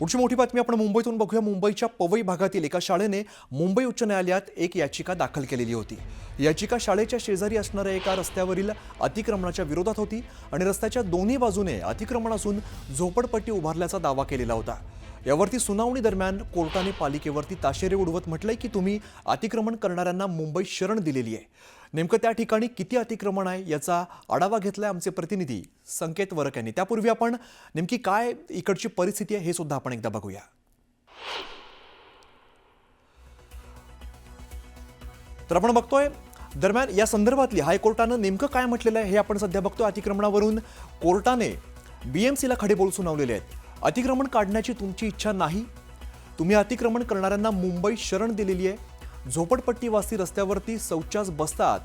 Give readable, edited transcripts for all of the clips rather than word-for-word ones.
पुढची मोठी बातमी आपण मुंबईतून बघूया। मुंबईच्या पवई भागातील एका शाळेने मुंबई उच्च न्यायालयात एक याचिका दाखल केलेली होती। याचिका शाळेच्या शेजारी असणाऱ्या एका रस्त्यावरील अतिक्रमणाच्या विरोधात होती आणि रस्त्याच्या दोन्ही बाजूने अतिक्रमण असून झोपडपट्टी उभारल्याचा दावा केलेला होता। यावरती सुनावणी दरम्यान कोर्टाने पालिकेवरती ताशेरे उडवत म्हटलंय की तुम्ही अतिक्रमण करणाऱ्यांना मुंबई शरण दिलेली आहे। नेमकं त्या ठिकाणी किती अतिक्रमण आहे याचा आढावा घेतलाय आमचे प्रतिनिधी संकेत वरक यांनी। त्यापूर्वी आपण नेमकी काय इकडची परिस्थिती आहे हे सुद्धा आपण एकदा बघूया। तर आपण बघतोय दरम्यान या संदर्भातली हायकोर्टाने नेमकं काय म्हटलेलं आहे हे आपण सध्या बघतोय। अतिक्रमणावरून कोर्टाने बीएमसीला खडेबोल सुनावलेले आहेत। अतिक्रमण काढण्याची तुमची इच्छा नाही, तुम्ही अतिक्रमण करणाऱ्यांना मुंबई शरण दिलेली आहे। झोपडपट्टीवासी रस्त्यावरती शौचास बसतात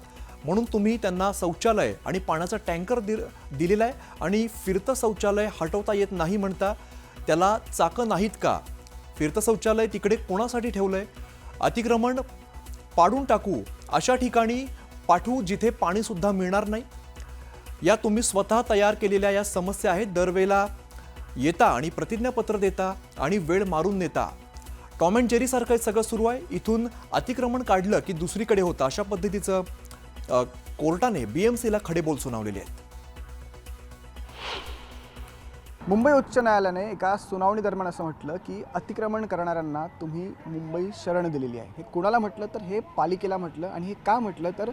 म्हणून तुम्ही त्यांना शौचालय आणि पाण्याचा टँकर दिलेला आहे आणि फिरतं शौचालय हटवता येत नाही म्हणता त्याला चाकं नाहीत का? फिरतं शौचालय तिकडे कोणासाठी ठेवलंय? अतिक्रमण पाडून टाकू अशा ठिकाणी पाठवू जिथे पाणी सुद्धा मिळणार नाही। या तुम्ही स्वतः तयार केलेल्या या समस्या आहेत। दरवेळेला येता आणि प्रतिज्ञापत्र देता आणि वेळ मारून नेता। टॉम अँड जेरी सारखं सगळं सुरू आहे। इथून अतिक्रमण काढलं की दुसरीकडे होतं अशा पद्धतीचं कोर्टाने बीएमसीला खडेबोल सुनावलेले आहेत। मुंबई उच्च न्यायालयाने एका सुनावणी दरम्यान असं म्हटलं की अतिक्रमण करणाऱ्यांना तुम्ही मुंबई शरण दिलेली आहे। हे कुणाला म्हटलं तर हे पालिकेला म्हटलं आणि हे का म्हटलं तर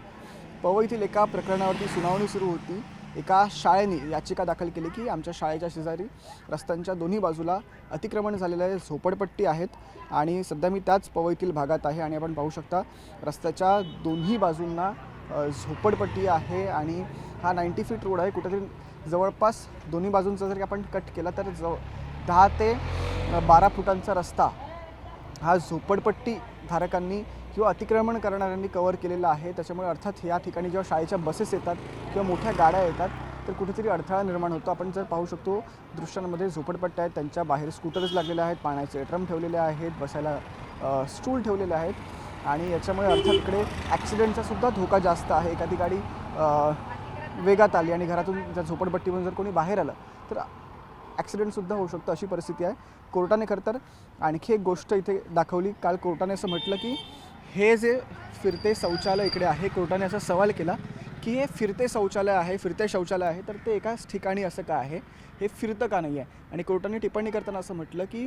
पवईतील एका प्रकरणावरती सुनावणी सुरू होती। एका शाळेने याचिका दाखल केली की आमच्या शाळेच्या शेजारी रस्त्यांच्या दोन्ही बाजूला अतिक्रमण झालेलं आहे, झोपडपट्टी आहेत आणि सध्या मी त्याच पवईतील भागात आहे आणि आपण पाहू शकता रस्त्याच्या दोन्ही बाजूंना झोपडपट्टी आहे आणि हा 90 फीट रोड आहे। कुठेतरी जवळपास दोन्ही बाजूंचा जर आपण कट केला तर 10 ते 12 फुटांचा रस्ता हा झोपडपट्टी धारकांनी किंवा अतिक्रमण करणाऱ्यांनी कव्हर केलेला आहे। त्याच्यामुळे अर्थात या ठिकाणी जेव्हा शाळेच्या बसेस येतात किंवा मोठ्या गाड्या येतात तर कुठेतरी अडथळा निर्माण होतो। आपण जर पाहू शकतो दृश्यांमध्ये झोपडपट्ट्या आहेत, त्यांच्या बाहेर स्कूटर्स लागलेले आहेत, पाण्याचे ड्रम ठेवलेले आहेत, बसायला स्टूल ठेवलेले आहेत आणि याच्यामुळे अर्थात इकडे ॲक्सिडेंटचा सुद्धा धोका जास्त आहे। एखादी गाडी वेगात आली आणि घरातून जर झोपडपट्टीमधून जर कोणी बाहेर आलं तर ॲक्सिडेंटसुद्धा होऊ शकतो, अशी परिस्थिती आहे। कोर्टाने खरं तर आणखी एक गोष्ट इथे दाखवली। काल कोर्टाने असं म्हटलं की हे जे फिरते शौचालय इकडे आहे, कोर्टाने असा सवाल केला की हे फिरते शौचालय आहे, फिरते शौचालय आहे तर ते एकाच ठिकाणी असं का आहे, हे फिरतं का नाही आहे? आणि कोर्टाने टिप्पणी करताना असं म्हटलं की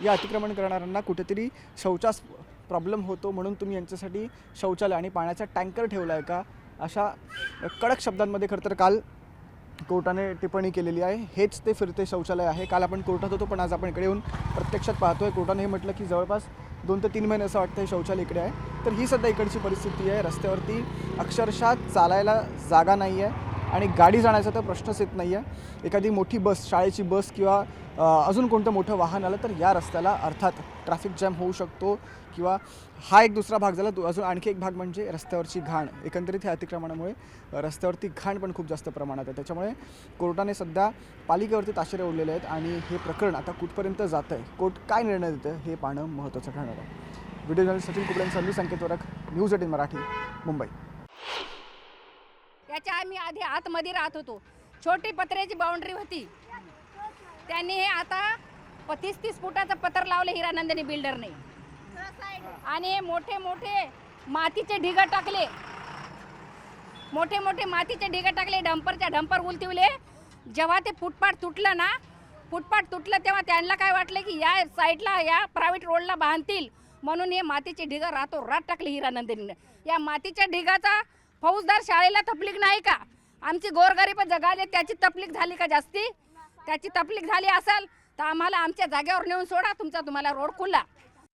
या अतिक्रमण करणाऱ्यांना कुठेतरी शौचास प्रॉब्लेम होतो म्हणून तुम्ही यांच्यासाठी शौचालय आणि पाण्याचा टँकर ठेवला आहे का? अशा कडक शब्दांमध्ये खरं तर काल कोर्टाने टिप्पणी केलेली आहे। हेच ते फिरते शौचालय आहे। काल आपण कोर्टात होतो पण आज आपण इकडे येऊन प्रत्यक्षात पाहतोय। कोर्टाने हे म्हटलं की जवळपास 2 ते 3 महिने असं वाटतं हे शौचालय इकडे आहे। तर ही सध्या इकडची परिस्थिती आहे। रस्त्यावरती अक्षरशः चालायला जागा नाही आहे आणि गाडी जाण्याचा तर प्रश्नच येत नाही आहे। एखादी मोठी बस, शाळेची बस किंवा अजून कोणतं मोठं वाहन आलं तर या रस्त्याला अर्थात ट्रॅफिक जॅम होऊ शकतो किंवा हा एक दुसरा भाग झाला। अजून आणखी एक भाग म्हणजे रस्त्यावरची घाण। एकंदरीत ह्या अतिक्रमणामुळे रस्त्यावरती घाण पण खूप जास्त प्रमाणात आहे। त्याच्यामुळे कोर्टाने सध्या पालिकेवरती ताशेरे ओढलेले आहेत आणि हे प्रकरण आता कुठपर्यंत जातं आहे, कोर्ट काय निर्णय देतं हे पाहणं महत्त्वाचं ठरणार आहे। व्हिडिओ जर्नलिस्ट सचिन कुबळेंसह मी संकेत वरक, न्यूज 18 मराठी, मुंबई। याच्या आम्ही आधी आतमध्ये राहत होतो, छोटी पत्र्याची बाउंड्री होती। त्यांनी हे आता 30-30 फुटाचं पत्र लावले हिरानंदिनी बिल्डरने आणि हे मोठे मोठे मातीचे ढिगा टाकले, मोठे मोठे मातीचे ढिगा टाकले, डंपर उलटिवले। जेव्हा ते फुटपाथ तुटलं ना, फुटपाथ तुटलं तेव्हा त्यांना काय वाटलं की या साईडला या प्रायव्हेट रोडला बांधतील म्हणून हे मातीचे ढिगा रातोरात टाकले हिरानंदिनीने। या मातीच्या ढिगाचा फौजदार शाळेला तपलीक नाही का? आमची गोरगरीब जगाले त्याची तपलीक झाली का? जास्ती त्याची तपलीक झाली असेल तर आम्हाला आमच्या जागेवर नेऊन सोडा, तुम्हाला रोड खुला।